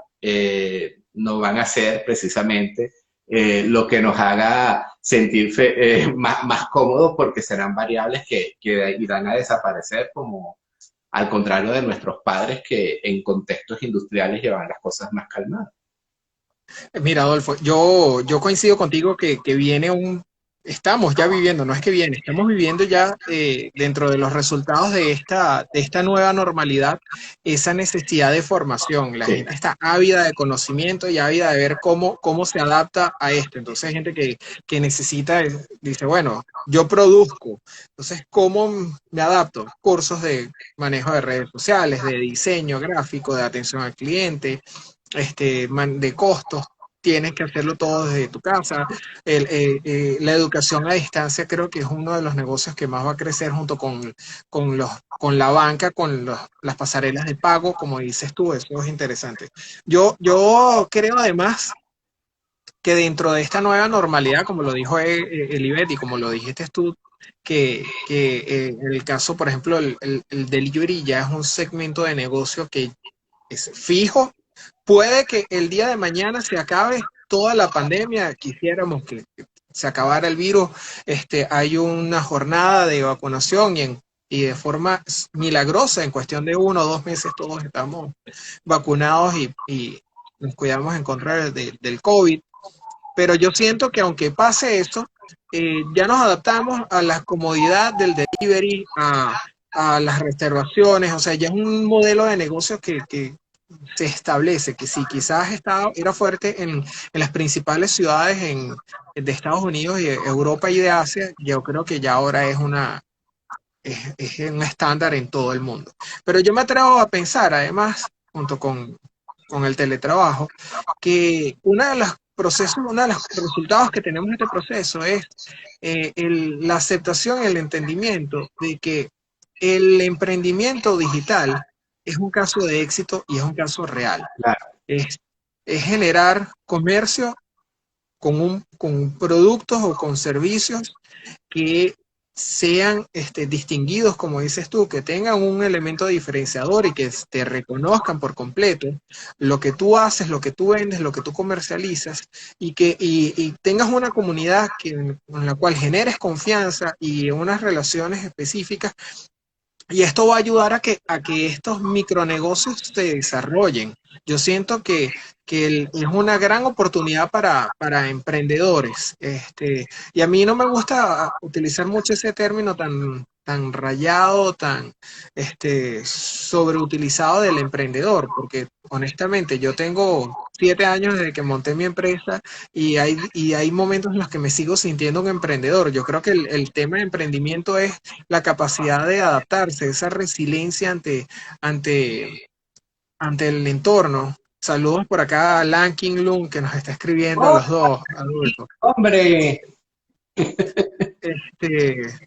no van a ser precisamente lo que nos haga sentir más cómodos, porque serán variables que irán a desaparecer, como al contrario de nuestros padres que en contextos industriales llevan las cosas más calmadas. Mira, Adolfo, yo coincido contigo que viene estamos ya viviendo, no es que viene, estamos viviendo ya dentro de los resultados de esta nueva normalidad, esa necesidad de formación. La gente está ávida de conocimiento y ávida de ver cómo se adapta a esto. Entonces hay gente que necesita, dice, bueno, yo produzco, entonces ¿cómo me adapto? Cursos de manejo de redes sociales, de diseño gráfico, de atención al cliente, de costos. tienes que hacerlo todo desde tu casa. La educación a distancia creo que es uno de los negocios que más va a crecer junto con la banca, las pasarelas de pago, como dices tú, eso es interesante. Yo creo además que dentro de esta nueva normalidad, como lo dijo Elibet y como lo dijiste tú, que en el caso, por ejemplo, el delivery ya es un segmento de negocio que es fijo. Puede que el día de mañana se acabe toda la pandemia, quisiéramos que se acabara el virus, hay una jornada de vacunación y de forma milagrosa, en cuestión de 1 o 2 meses, todos estamos vacunados y nos cuidamos en contra del COVID. Pero yo siento que aunque pase eso, ya nos adaptamos a la comodidad del delivery, a las reservaciones, o sea, ya es un modelo de negocio que se establece, que si quizás era fuerte en las principales ciudades de Estados Unidos y de Europa y de Asia, yo creo que ya ahora es un estándar en todo el mundo. Pero yo me atrevo a pensar, además, junto con el teletrabajo, que uno de los resultados que tenemos de este proceso es la aceptación y el entendimiento de que el emprendimiento digital es un caso de éxito y es un caso real. Claro. Es generar comercio con productos o con servicios que sean distinguidos, como dices tú, que tengan un elemento diferenciador y que te reconozcan por completo lo que tú haces, lo que tú vendes, lo que tú comercializas, y tengas una comunidad con la cual generes confianza y unas relaciones específicas. Y esto va a ayudar a que estos micronegocios se desarrollen. Yo siento que es una gran oportunidad para emprendedores. Y a mí no me gusta utilizar mucho ese término tan rayado, tan sobreutilizado del emprendedor, porque honestamente yo tengo 7 años desde que monté mi empresa y hay momentos en los que me sigo sintiendo un emprendedor. Yo creo que el tema de emprendimiento es la capacidad de adaptarse, esa resiliencia ante el entorno. Saludos por acá a Lan King Lung, que nos está escribiendo a ¡Oh, los dos adultos. hombre!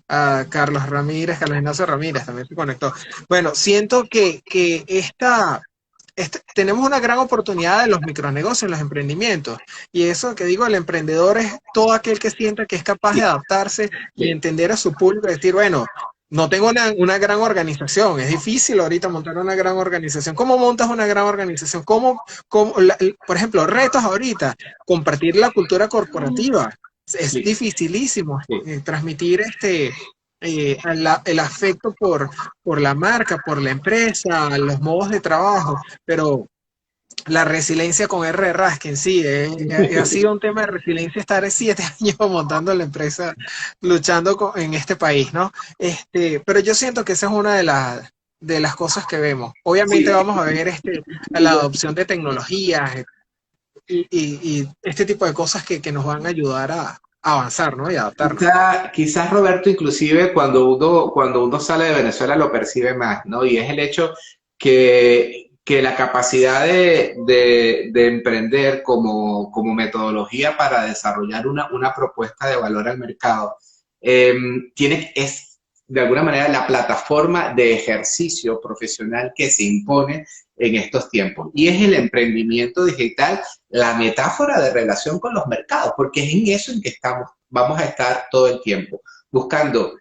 A Carlos Ramírez, Carlos Ignacio Ramírez también se conectó. Bueno, siento que tenemos una gran oportunidad en los micronegocios, en los emprendimientos. Y eso que digo, el emprendedor es todo aquel que sienta que es capaz de adaptarse y entender a su público y decir, bueno, no tengo una gran organización, es difícil ahorita montar una gran organización. ¿Cómo montas una gran organización? Por ejemplo, retos ahorita, compartir la cultura corporativa. Es Sí. dificilísimo Sí. transmitir el afecto por la marca, por la empresa, los modos de trabajo, pero la resiliencia con R. Raskin, sí, ha sido un tema de resiliencia estar 7 años montando la empresa, luchando en este país, ¿no? Pero yo siento que esa es una de las cosas que vemos. Obviamente Sí. vamos a ver la adopción de tecnologías y este tipo de cosas que nos van a ayudar a avanzar, ¿no? Y adaptarnos. Quizás Roberto, inclusive cuando uno sale de Venezuela lo percibe más, ¿no? Y es el hecho que la capacidad de emprender como metodología para desarrollar una propuesta de valor al mercado es de alguna manera la plataforma de ejercicio profesional que se impone en estos tiempos. Y es el emprendimiento digital la metáfora de relación con los mercados, porque es en eso en que vamos a estar todo el tiempo, buscando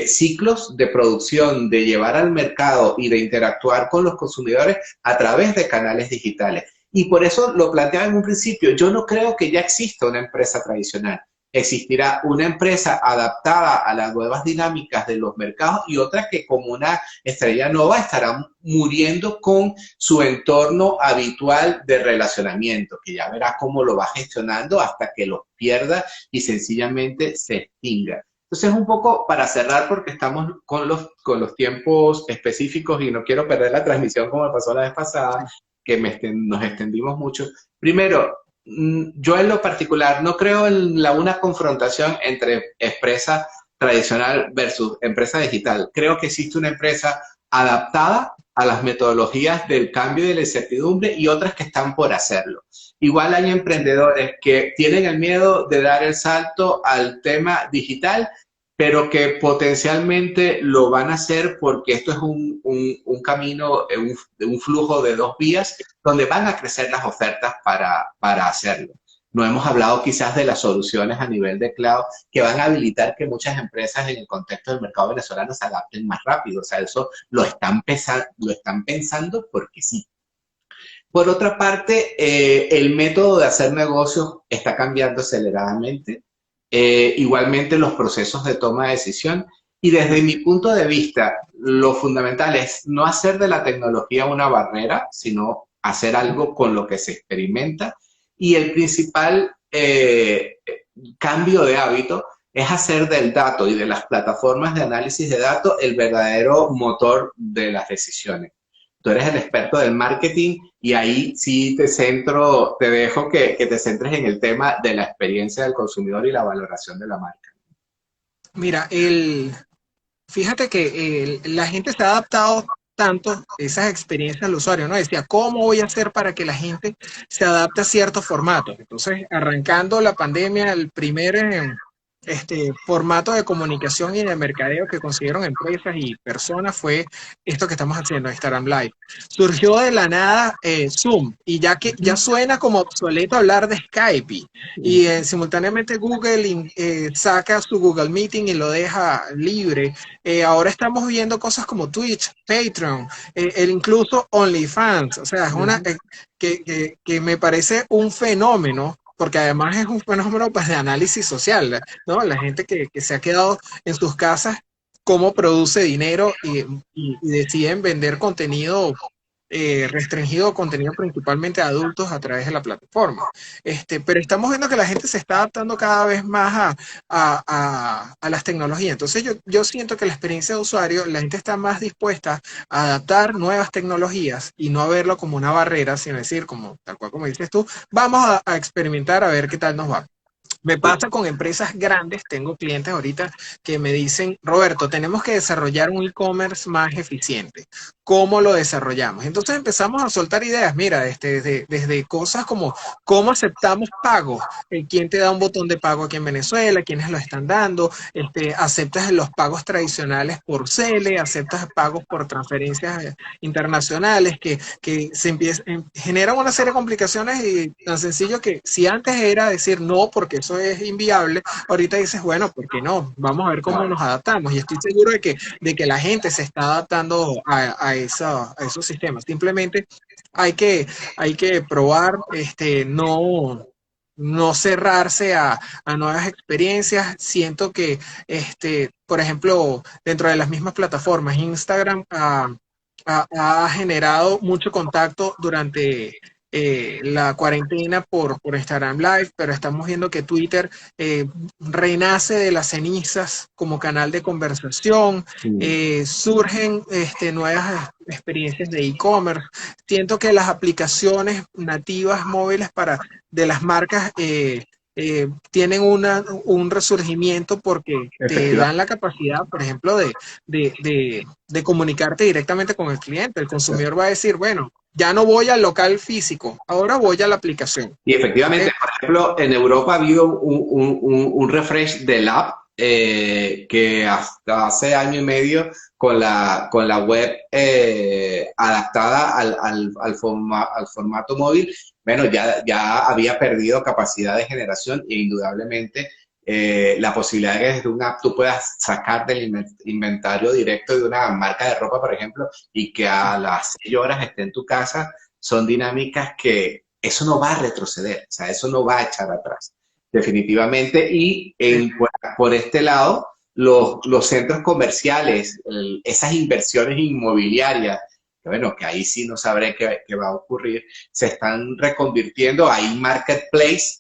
ciclos de producción, de llevar al mercado y de interactuar con los consumidores a través de canales digitales. Y por eso lo planteaba en un principio, yo no creo que ya exista una empresa tradicional. Existirá una empresa adaptada a las nuevas dinámicas de los mercados y otra que como una estrella nueva estará muriendo con su entorno habitual de relacionamiento, que ya verá cómo lo va gestionando hasta que lo pierda y sencillamente se extinga. Entonces, un poco para cerrar, porque estamos con los tiempos específicos y no quiero perder la transmisión como pasó la vez pasada, que nos extendimos mucho. Primero, yo en lo particular no creo en una confrontación entre empresa tradicional versus empresa digital. Creo que existe una empresa adaptada a las metodologías del cambio y de la incertidumbre y otras que están por hacerlo. igual hay emprendedores que tienen el miedo de dar el salto al tema digital, pero que potencialmente lo van a hacer porque esto es un camino, un flujo de dos vías donde van a crecer las ofertas para hacerlo. No hemos hablado quizás de las soluciones a nivel de cloud que van a habilitar que muchas empresas en el contexto del mercado venezolano se adapten más rápido. O sea, eso lo están pensando porque sí. Por otra parte, el método de hacer negocios está cambiando aceleradamente. Igualmente los procesos de toma de decisión. Y desde mi punto de vista, lo fundamental es no hacer de la tecnología una barrera, sino hacer algo con lo que se experimenta. Y el principal cambio de hábito es hacer del dato y de las plataformas de análisis de datos el verdadero motor de las decisiones. Tú eres el experto del marketing y ahí sí te dejo que te centres en el tema de la experiencia del consumidor y la valoración de la marca. Mira, fíjate que la gente se ha adaptado tanto esas experiencias al usuario, ¿no? Decía, ¿cómo voy a hacer para que la gente se adapte a ciertos formatos? Entonces, arrancando la pandemia, el primer formato de comunicación y de mercadeo que consiguieron empresas y personas fue esto que estamos haciendo, Instagram Live. Surgió de la nada Zoom, y ya que ya suena como obsoleto hablar de Skype, y simultáneamente Google saca su Google Meeting y lo deja libre. Ahora estamos viendo cosas como Twitch, Patreon, incluso OnlyFans. O sea, es una que me parece un fenómeno, porque además es un fenómeno pues, de análisis social, ¿no? La gente que se ha quedado en sus casas, cómo produce dinero y deciden vender contenido restringido, contenido principalmente a adultos a través de la plataforma. Pero estamos viendo que la gente se está adaptando cada vez más a las tecnologías. Entonces yo siento que la experiencia de usuario, la gente está más dispuesta a adaptar nuevas tecnologías y no a verlo como una barrera, sino decir, como, tal cual como dices tú, vamos a experimentar a ver qué tal nos va. Me pasa con empresas grandes, tengo clientes ahorita que me dicen, Roberto, tenemos que desarrollar un e-commerce más eficiente. ¿Cómo lo desarrollamos? Entonces empezamos a soltar ideas, mira, desde cosas como cómo aceptamos pagos, quién te da un botón de pago aquí en Venezuela, quiénes lo están dando, aceptas los pagos tradicionales por Cele, aceptas pagos por transferencias internacionales, que generan una serie de complicaciones y tan sencillo que si antes era decir no porque eso es inviable, ahorita dices, bueno, ¿por qué no? Vamos a ver cómo nos adaptamos y estoy seguro de que la gente se está adaptando a esos sistemas. Simplemente hay que probar, no cerrarse a nuevas experiencias. Siento que, por ejemplo, dentro de las mismas plataformas, Instagram ha generado mucho contacto durante la cuarentena por Instagram Live, pero estamos viendo que Twitter renace de las cenizas como canal de conversación, surgen nuevas experiencias de e-commerce. Siento que las aplicaciones nativas móviles de las marcas tienen un resurgimiento porque te dan la capacidad, por ejemplo, de comunicarte directamente con el cliente. El consumidor va a decir, bueno, ya no voy al local físico, ahora voy a la aplicación. Y efectivamente, por ejemplo, en Europa ha habido un refresh del app que hasta hace año y medio con la web adaptada al formato móvil, bueno, ya había perdido capacidad de generación e indudablemente la posibilidad de que desde una app tú puedas sacar del inventario directo de una marca de ropa, por ejemplo, y que a las 6 horas esté en tu casa, son dinámicas que eso no va a retroceder, o sea, eso no va a echar atrás, definitivamente. Y por este lado, los centros comerciales, esas inversiones inmobiliarias, que bueno, que ahí sí no sabré qué va a ocurrir, se están reconvirtiendo, hay marketplace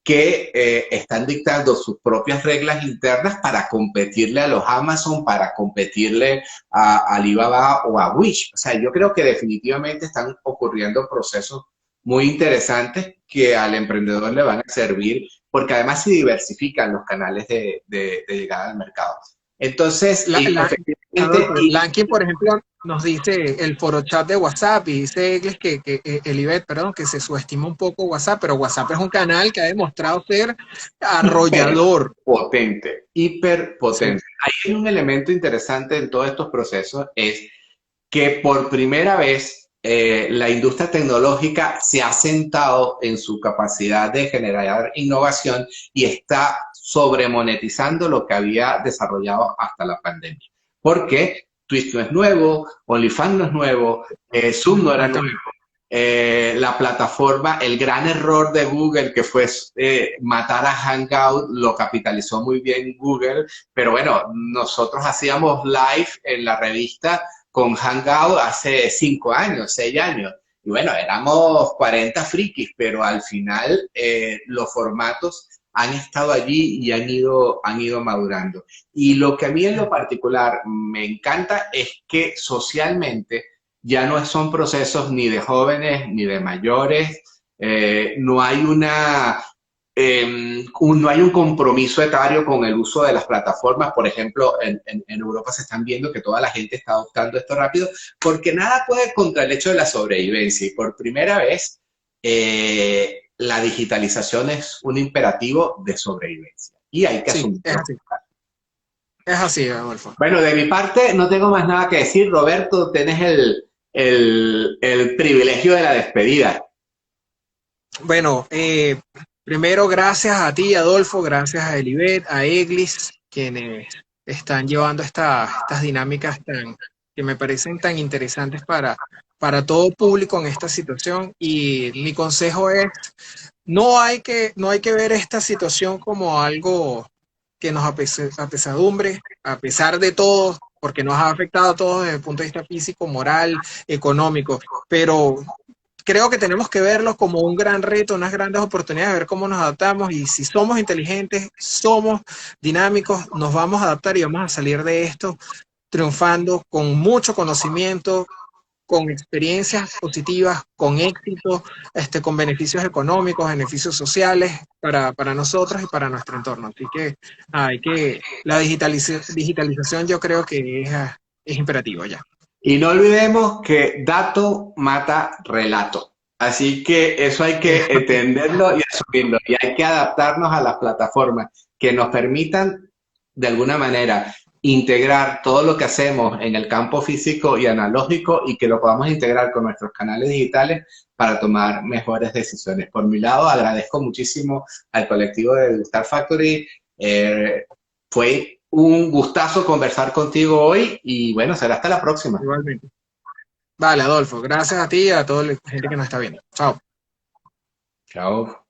que están dictando sus propias reglas internas para competirle a los Amazon, para competirle a Alibaba o a Wish. O sea, yo creo que definitivamente están ocurriendo procesos muy interesantes que al emprendedor le van a servir, porque además se diversifican los canales de llegada al mercado. Entonces, Adolfo, Y Lankin, por ejemplo, nos dice el foro chat de WhatsApp y dice Eglis Elibet, perdón, que se subestima un poco WhatsApp, pero WhatsApp es un canal que ha demostrado ser arrollador. hiper Sí, potente. Hay un elemento interesante en todos estos procesos, es que por primera vez la industria tecnológica se ha sentado en su capacidad de generar innovación y está sobremonetizando lo que había desarrollado hasta la pandemia. Porque Twitch no es nuevo, OnlyFans no es nuevo, Zoom no era nuevo. exactamente. La plataforma, el gran error de Google que fue matar a Hangout, lo capitalizó muy bien Google, pero bueno, nosotros hacíamos live en la revista con Hangout hace 5 años, 6 años. Y bueno, éramos 40 frikis, pero al final los formatos han estado allí y han ido madurando. Y lo que a mí en lo particular me encanta es que socialmente ya no son procesos ni de jóvenes ni de mayores, no hay no hay un compromiso etario con el uso de las plataformas. Por ejemplo, en Europa se están viendo que toda la gente está adoptando esto rápido, porque nada puede contra el hecho de la sobrevivencia. Y por primera vez, la digitalización es un imperativo de sobrevivencia. Y hay que Sí, asumirlo. es así, Adolfo. Bueno, de mi parte no tengo más nada que decir. Roberto, tenés el privilegio de la despedida. Bueno, primero gracias a ti, Adolfo, gracias a Elibet, a Eglis, quienes están llevando estas dinámicas que me parecen tan interesantes para todo público en esta situación. Y mi consejo es, no hay que ver esta situación como algo que nos apesadumbre, a pesar de todo, porque nos ha afectado a todos desde el punto de vista físico, moral, económico, pero creo que tenemos que verlo como un gran reto, unas grandes oportunidades, de ver cómo nos adaptamos y si somos inteligentes, somos dinámicos, nos vamos a adaptar y vamos a salir de esto triunfando con mucho conocimiento, con experiencias positivas, con éxito, con beneficios económicos, beneficios sociales para nosotros y para nuestro entorno. Así que la digitalización yo creo que es imperativo ya. Y no olvidemos que dato mata relato. Así que eso hay que entenderlo y asumirlo. Y hay que adaptarnos a las plataformas que nos permitan, de alguna manera, integrar todo lo que hacemos en el campo físico y analógico y que lo podamos integrar con nuestros canales digitales para tomar mejores decisiones. Por mi lado, agradezco muchísimo al colectivo de Gustar Factory. Fue un gustazo conversar contigo hoy y bueno, será hasta la próxima. Igualmente. Vale, Adolfo, gracias a ti y a toda la gente que nos está viendo. Chao. Chao.